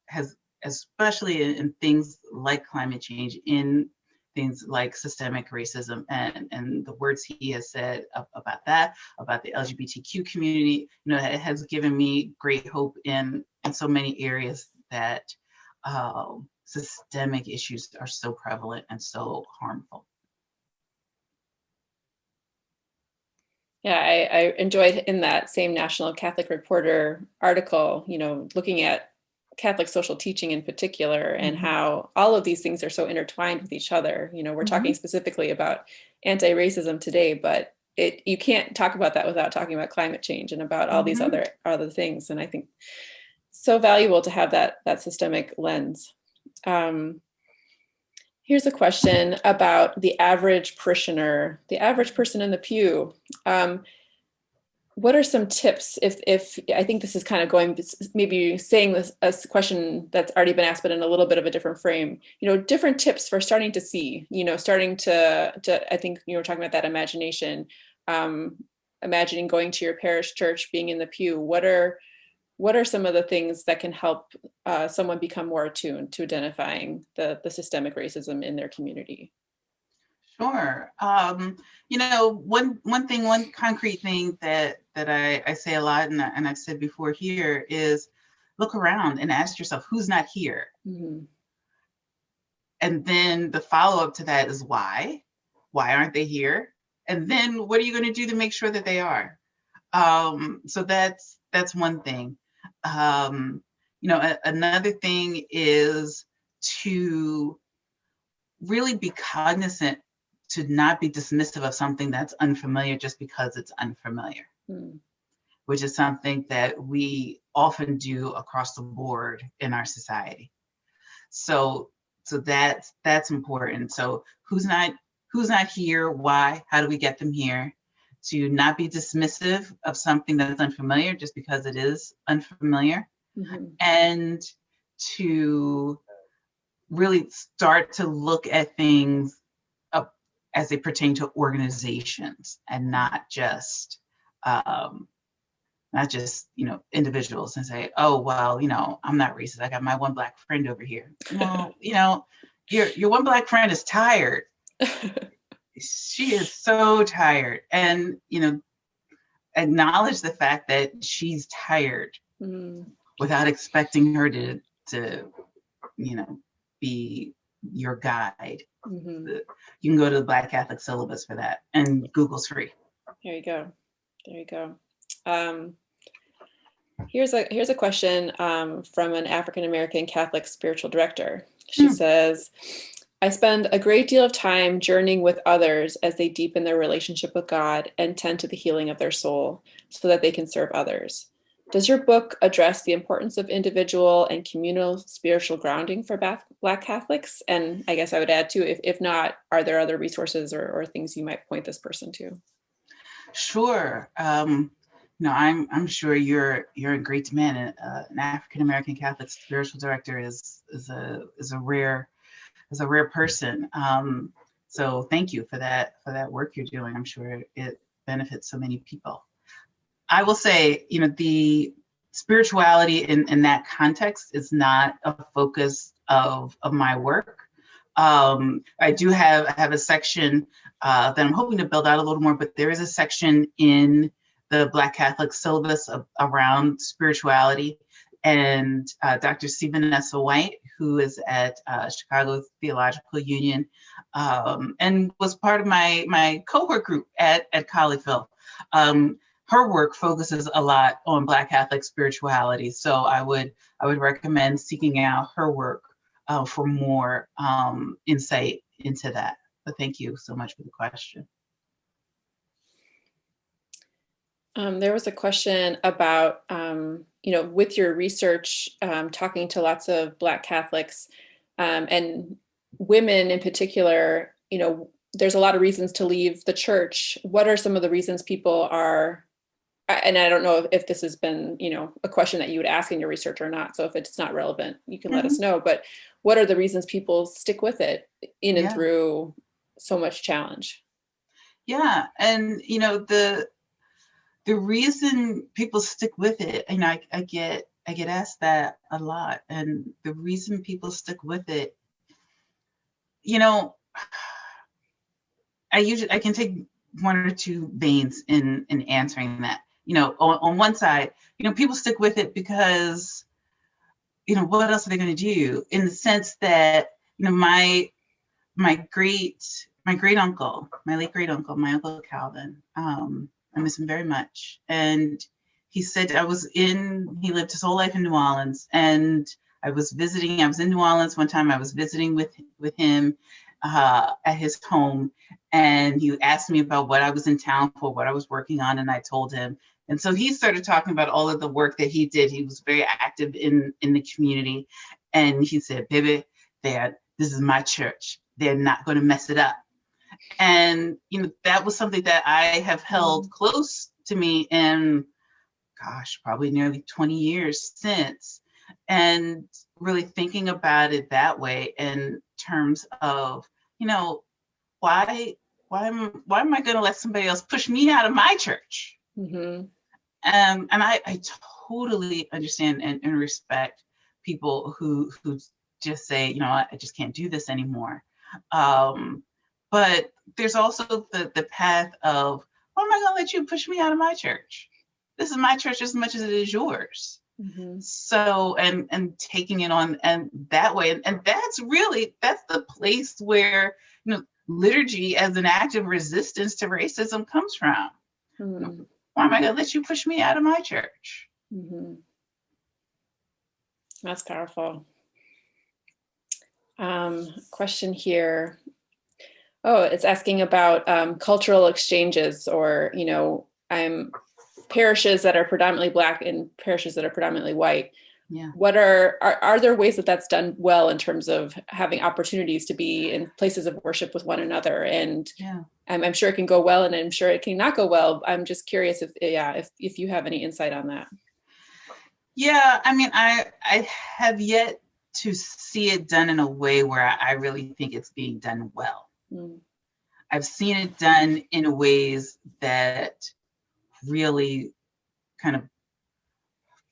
S3: has, especially in things like climate change, in things like systemic racism, and the words he has said about that, about the LGBTQ community, it has given me great hope in so many areas that systemic issues are so prevalent and so harmful.
S1: Yeah, I enjoyed in that same National Catholic Reporter article, looking at Catholic social teaching in particular, and how all of these things are so intertwined with each other. We're talking specifically about anti-racism today, but you can't talk about that without talking about climate change and about all these other things. And I think it's so valuable to have that systemic lens. Here's a question about the average parishioner, the average person in the pew. What are some tips, if I think this is kind of going, maybe saying this a question that's already been asked, but in a little bit of a different frame, different tips for starting to see, starting to, I think you were talking about that imagination, imagining going to your parish church, being in the pew. What are some of the things that can help someone become more attuned to identifying the systemic racism in their community?
S3: Sure. One concrete thing that I say a lot, and I've said before here, is look around and ask yourself, who's not here? And then the follow-up to that is why? Why aren't they here? And then what are you going to do to make sure that they are? So that's one thing. Another thing is to really be cognizant to not be dismissive of something that's unfamiliar just because it's unfamiliar, which is something that we often do across the board in our society. So that's important. So who's not here? Why? How do we get them here? To not be dismissive of something that's unfamiliar just because it is unfamiliar, and to really start to look at things as they pertain to organizations and not just individuals, and say, oh, well, I'm not racist. I got my one Black friend over here. Well, your one Black friend is tired. She is so tired. And, acknowledge the fact that she's tired without expecting her to be your guide. You can go to the Black Catholic syllabus for that, and Google's free.
S1: There you go. Here's a question from an African American Catholic spiritual director. She says, I spend a great deal of time journeying with others as they deepen their relationship with God and tend to the healing of their soul so that they can serve others. Does your book address the importance of individual and communal spiritual grounding for Black Catholics? And I guess I would add too, if not, are there other resources or things you might point this person to? Sure.
S3: I'm sure you're a great man. An African American Catholic spiritual director is a rare person. So thank you for that work you're doing. I'm sure it benefits so many people. I will say, the spirituality in that context is not a focus of my work. I do have a section that I'm hoping to build out a little more, but there is a section in the Black Catholic syllabus around spirituality. And Dr. Stephen Nessa White, who is at Chicago Theological Union, and was part of my cohort group at Collegeville. Her work focuses a lot on Black Catholic spirituality. So I would recommend seeking out her work for more insight into that. But thank you so much for the question.
S1: There was a question about, with your research, talking to lots of Black Catholics and women in particular, there's a lot of reasons to leave the church. What are some of the reasons people are, and I don't know if this has been, a question that you would ask in your research or not. So if it's not relevant, you can let us know, but what are the reasons people stick with it and through so much challenge?
S3: Yeah. And, the reason people stick with it, I get asked that a lot. And the reason people stick with it, I can take one or two veins in answering that. On one side, people stick with it because, what else are they going to do? In the sense that, my great uncle, my late great uncle, my Uncle Calvin, I miss him very much. And he said he lived his whole life in New Orleans, and I was in New Orleans one time. I was visiting with him at his home, and he asked me about what I was in town for, what I was working on, and I told him. And so he started talking about all of the work that he did. He was very active in the community. And he said, baby, this is my church. They're not going to mess it up. And, that was something that I have held close to me in, probably nearly 20 years since. And really thinking about it that way in terms of, why am I going to let somebody else push me out of my church? And I totally understand and respect people who just say, I just can't do this anymore. But there's also the path of, why am I going to let you push me out of my church? This is my church as much as it is yours. So, and taking it on and that way. And that's the place where, liturgy as an act of resistance to racism comes from. why am I going to let you push me out of my church?
S1: Mm-hmm. That's powerful. Question here. Oh, it's asking about cultural exchanges, or, parishes that are predominantly Black and parishes that are predominantly white.
S3: Yeah.
S1: What are there ways that that's done well in terms of having opportunities to be in places of worship with one another? And
S3: Yeah.
S1: I'm sure it can go well, and I'm sure it can not go well. I'm just curious if you have any insight on that.
S3: Yeah, I mean, I have yet to see it done in a way where I really think it's being done well.
S1: Mm.
S3: I've seen it done in ways that really kind of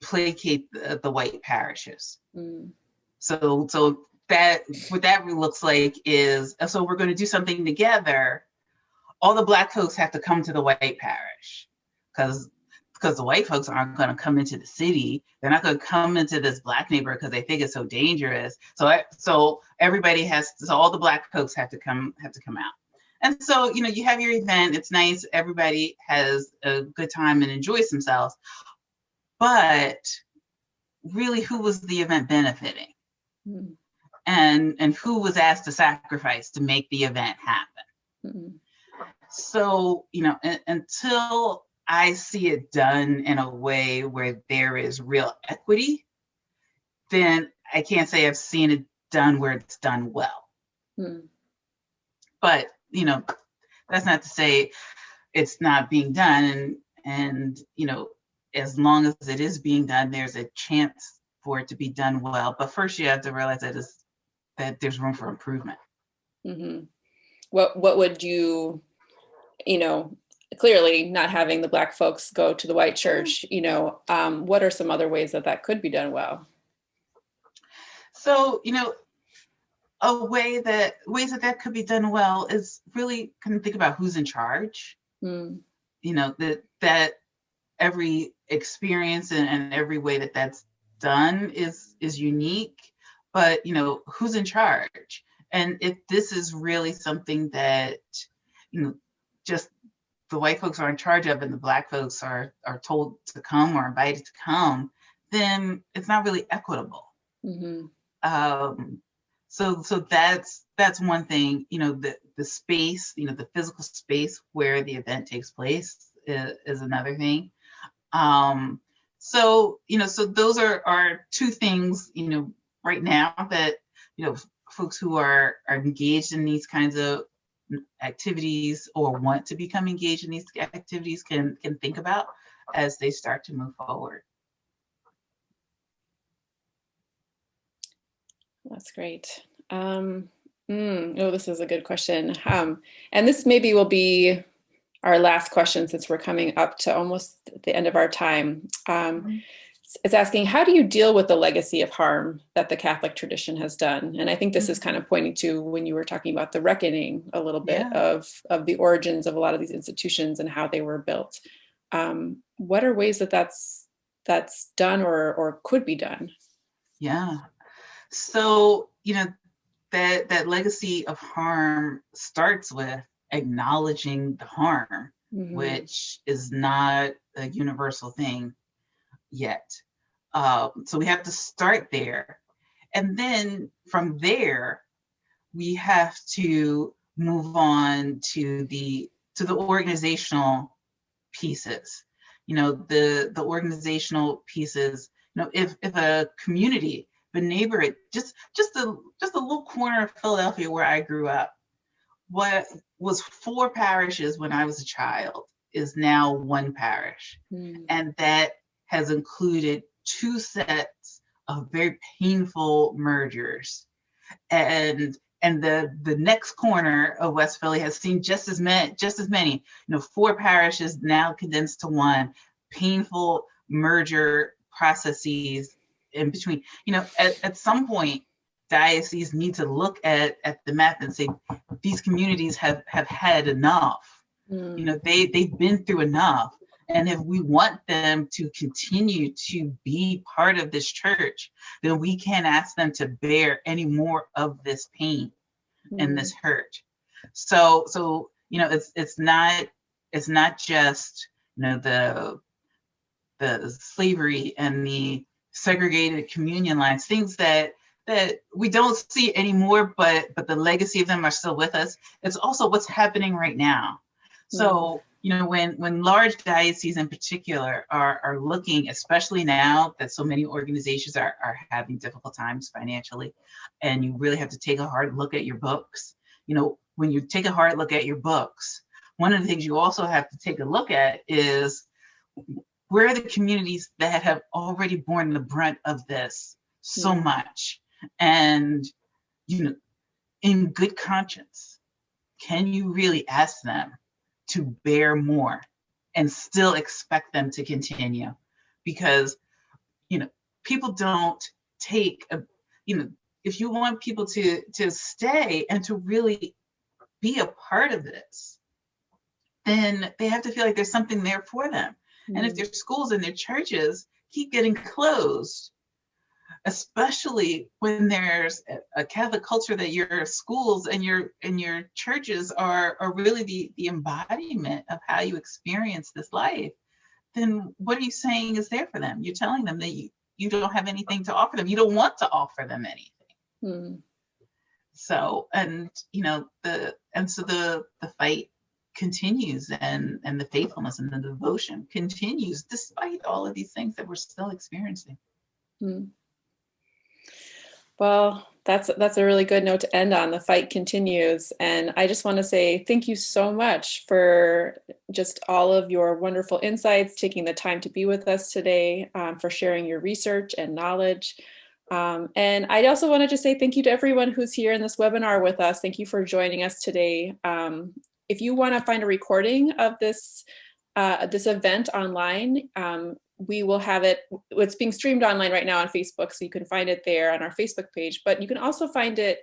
S3: placate the white parishes.
S1: Mm.
S3: So that what that looks like is, so we're going to do something together. All the Black folks have to come to the white parish because the white folks aren't going to come into the city. They're not going to come into this Black neighborhood because they think it's so dangerous. So everybody so all the Black folks have to come out. And so, you have your event. It's nice. Everybody has a good time and enjoys themselves. But really, who was the event benefiting?
S1: Mm.
S3: And who was asked to sacrifice to make the event happen?
S1: Mm.
S3: So, until I see it done in a way where there is real equity, then I can't say I've seen it done where it's done well.
S1: Mm.
S3: But, that's not to say it's not being done. And as long as it is being done, there's a chance for it to be done well. But first you have to realize that there's room for improvement.
S1: Mm-hmm. What would you, clearly not having the Black folks go to the white church, what are some other ways that could be done well?
S3: So, ways that could be done well is really kind of think about who's in charge.
S1: Mm.
S3: That every experience and every way that's done is unique, but who's in charge? And if this is really something that just the white folks are in charge of and the Black folks are told to come or invited to come, then it's not really equitable.
S1: Mm-hmm.
S3: So that's one thing. The space, the physical space where the event takes place is another thing. So those are two things, right now that, folks who are engaged in these kinds of activities or want to become engaged in these activities can think about as they start to move forward.
S1: That's great. This is a good question. And this maybe will be our last question since we're coming up to almost the end of our time. It's asking, how do you deal with the legacy of harm that the Catholic tradition has done? And I think this is kind of pointing to when you were talking about the reckoning a little bit of the origins of a lot of these institutions and how they were built. What are ways that's done or could be done?
S3: Yeah. So, that legacy of harm starts with acknowledging the harm,
S1: Mm-hmm.
S3: which is not a universal thing yet. So we have to start there. And then from there, we have to move on to the organizational pieces. The organizational pieces, if a community, the neighborhood, just a little corner of Philadelphia where I grew up, what was 4 parishes when I was a child is now 1 parish.
S1: Mm.
S3: And that has included 2 sets of very painful mergers. And the next corner of West Philly has seen just as many, 4 parishes now condensed to 1, painful merger processes in between. At some point, dioceses need to look at the map and say, these communities have had enough.
S1: Mm.
S3: They've been through enough. And if we want them to continue to be part of this church, then we can't ask them to bear any more of this pain and this hurt. So it's not just the slavery and the segregated communion lines, things that we don't see anymore, but the legacy of them are still with us. It's also what's happening right now. So, when large dioceses in particular are looking, especially now that so many organizations are having difficult times financially, and you really have to take a hard look at your books. When you take a hard look at your books, one of the things you also have to take a look at is where are the communities that have already borne the brunt of this so much? And, in good conscience, can you really ask them to bear more and still expect them to continue? Because, people don't take, if you want people to stay and to really be a part of this, then they have to feel like there's something there for them. And if their schools and their churches keep getting closed, especially when there's a Catholic culture that your schools and your churches are really the embodiment of how you experience this life, then what are you saying is there for them? You're telling them that you don't have anything to offer them. You don't want to offer them anything. So, the fight continues, and the faithfulness and the devotion continues despite all of these things that we're still experiencing.
S1: Well, that's a really good note to end on. The fight continues. And I just want to say thank you so much for just all of your wonderful insights, taking the time to be with us today, for sharing your research and knowledge. And I also want to just say thank you to everyone who's here in this webinar with us. Thank you for joining us today. If you want to find a recording of this event online, we will have it. It's being streamed online right now on Facebook, so you can find it there on our Facebook page. But you can also find it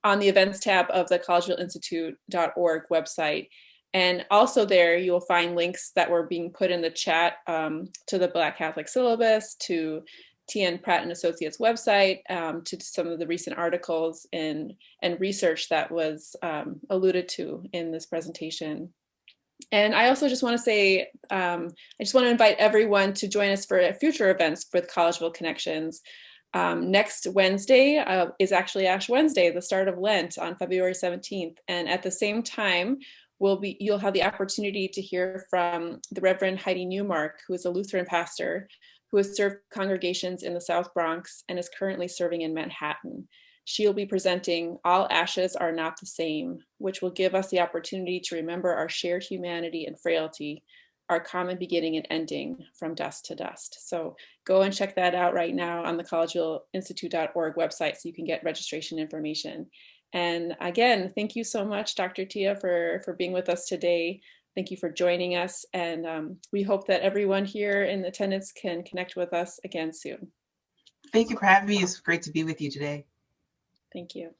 S1: on the events tab of the collegevilleinstitute.org website. And also there, you will find links that were being put in the chat to the Black Catholic syllabus, to T.N. Pratt and Associates website, to some of the recent articles and research that was alluded to in this presentation. And I also just want to say, I just want to invite everyone to join us for future events with Collegeville Connections. Next Wednesday is actually Ash Wednesday, the start of Lent on February 17th. And at the same time, you'll have the opportunity to hear from the Reverend Heidi Newmark, who is a Lutheran pastor who has served congregations in the South Bronx and is currently serving in Manhattan. She'll be presenting All Ashes Are Not the Same, which will give us the opportunity to remember our shared humanity and frailty, our common beginning and ending from dust to dust. So go and check that out right now on the collegevilleinstitute.org website so you can get registration information. And again, thank you so much, Dr. Tia, for being with us today. Thank you for joining us. And we hope that everyone here in attendance can connect with us again soon.
S3: Thank you for having me. It's great to be with you today.
S1: Thank you.